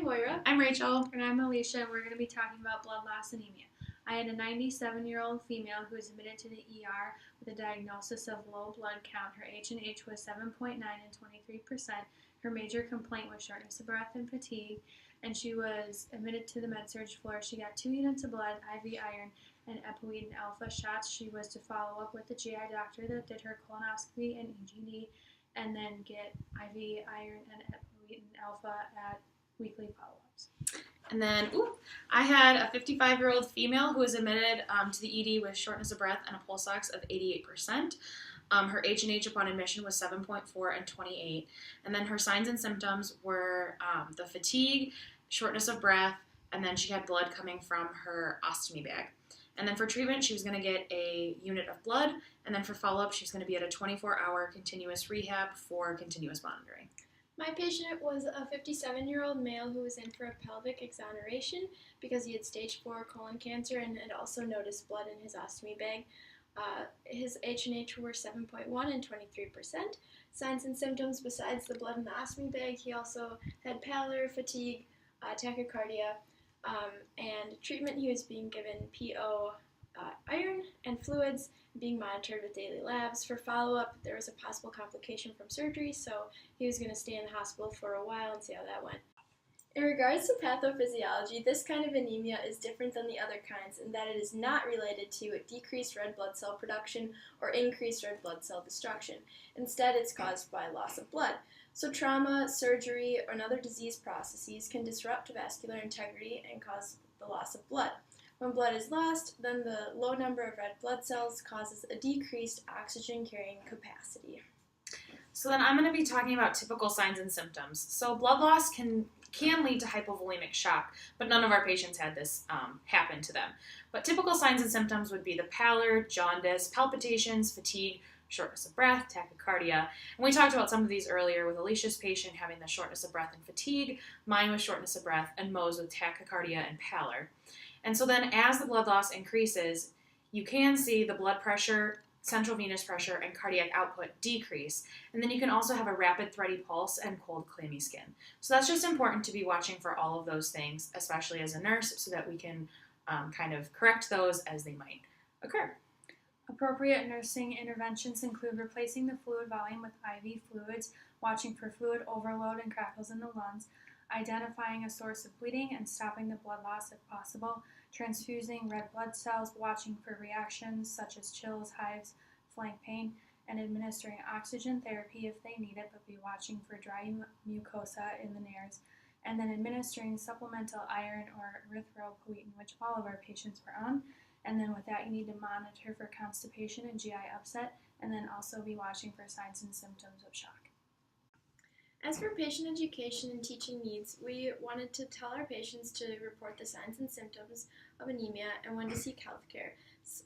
I'm Moira. I'm Rachel. And I'm Alicia, and we're going to be talking about blood loss anemia. I had a 97-year-old female who was admitted to the ER with a diagnosis of low blood count. Her H&H was 7.9 and 23%. Her major complaint was shortness of breath and fatigue, and she was admitted to the med-surg floor. She got 2 units of blood, IV iron, and epoetin alpha shots. She was to follow up with the GI doctor that did her colonoscopy and EGD, and then get IV iron and epoetin alpha at weekly follow-ups. And then, I had a 55-year-old female who was admitted to the ED with shortness of breath and a pulse ox of 88%. Her H&H upon admission was 7.4 and 28. And then her signs and symptoms were the fatigue, shortness of breath, and then she had blood coming from her ostomy bag. And then for treatment, she was going to get a unit of blood, and then for follow-up, she was going to be at a 24-hour continuous rehab for continuous monitoring. My patient was a 57-year-old male who was in for a pelvic exoneration because he had stage 4 colon cancer and had also noticed blood in his ostomy bag. His H&H were 7.1 and 23%. Signs and symptoms besides the blood in the ostomy bag, he also had pallor, fatigue, tachycardia, and treatment he was being given PO iron and fluids, being monitored with daily labs. For follow-up, there was a possible complication from surgery, so he was going to stay in the hospital for a while and see how that went. In regards to pathophysiology, this kind of anemia is different than the other kinds in that it is not related to decreased red blood cell production or increased red blood cell destruction. Instead, it's caused by loss of blood. So trauma, surgery, or other disease processes can disrupt vascular integrity and cause the loss of blood. When blood is lost, then the low number of red blood cells causes a decreased oxygen-carrying capacity. So then I'm going to be talking about typical signs and symptoms. So blood loss can lead to hypovolemic shock, but none of our patients had this happen to them. But typical signs and symptoms would be the pallor, jaundice, palpitations, fatigue, shortness of breath, tachycardia. And we talked about some of these earlier with Alicia's patient having the shortness of breath and fatigue, mine with shortness of breath, and Mo's with tachycardia and pallor. And so then as the blood loss increases, you can see the blood pressure, central venous pressure, and cardiac output decrease. And then you can also have a rapid thready pulse and cold, clammy skin. So that's just important to be watching for all of those things, especially as a nurse, so that we can kind of correct those as they might occur. Appropriate nursing interventions include replacing the fluid volume with IV fluids, watching for fluid overload and crackles in the lungs, identifying a source of bleeding and stopping the blood loss if possible, transfusing red blood cells, watching for reactions such as chills, hives, flank pain, and administering oxygen therapy if they need it, but be watching for dry mucosa in the nares, and then administering supplemental iron or erythropoietin, which all of our patients were on. And then with that, you need to monitor for constipation and GI upset, and then also be watching for signs and symptoms of shock. As for patient education and teaching needs, we wanted to tell our patients to report the signs and symptoms of anemia and when to seek health care.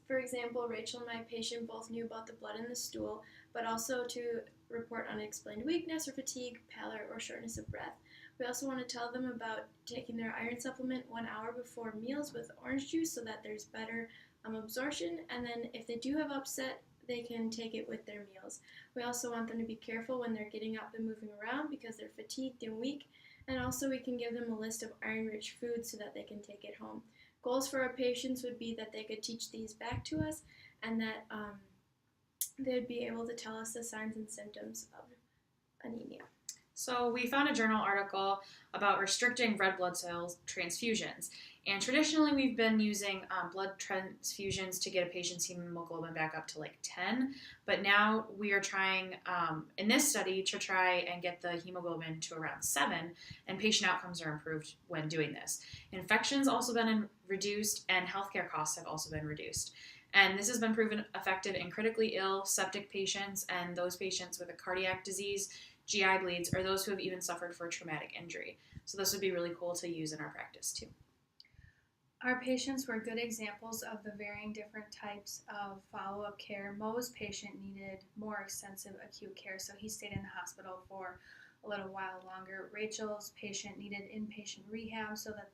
For example, Rachel and my patient both knew about the blood in the stool, but also to report unexplained weakness or fatigue, pallor, or shortness of breath. We also want to tell them about taking their iron supplement 1 hour before meals with orange juice so that there's better absorption, and then if they do have upset, they can take it with their meals. We also want them to be careful when they're getting up and moving around because they're fatigued and weak, and also we can give them a list of iron-rich foods so that they can take it home. Goals for our patients would be that they could teach these back to us and that they would be able to tell us the signs and symptoms of anemia. So we found a journal article about restricting red blood cells transfusions. And traditionally we've been using blood transfusions to get a patient's hemoglobin back up to like 10. But now we are trying, in this study, to try and get the hemoglobin to around 7. And patient outcomes are improved when doing this. Infections also been reduced and healthcare costs have also been reduced. And this has been proven effective in critically ill septic patients and those patients with a cardiac disease, GI bleeds, or those who have even suffered for traumatic injury. So this would be really cool to use in our practice too. Our patients were good examples of the varying different types of follow-up care. Mo's patient needed more extensive acute care, so he stayed in the hospital for a little while longer. Rachel's patient needed inpatient rehab so that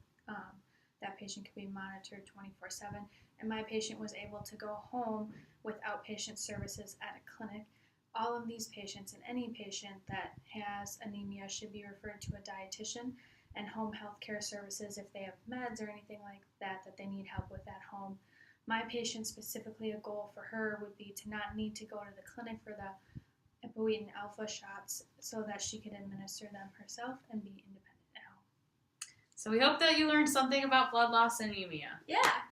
that patient could be monitored 24/7. And my patient was able to go home with outpatient services at a clinic. All of these patients and any patient that has anemia should be referred to a dietitian and home health care services if they have meds or anything like that they need help with at home. My patient, specifically, a goal for her would be to not need to go to the clinic for the epoetin alpha shots so that she could administer them herself and be independent at home. So we hope that you learned something about blood loss and anemia. Yeah.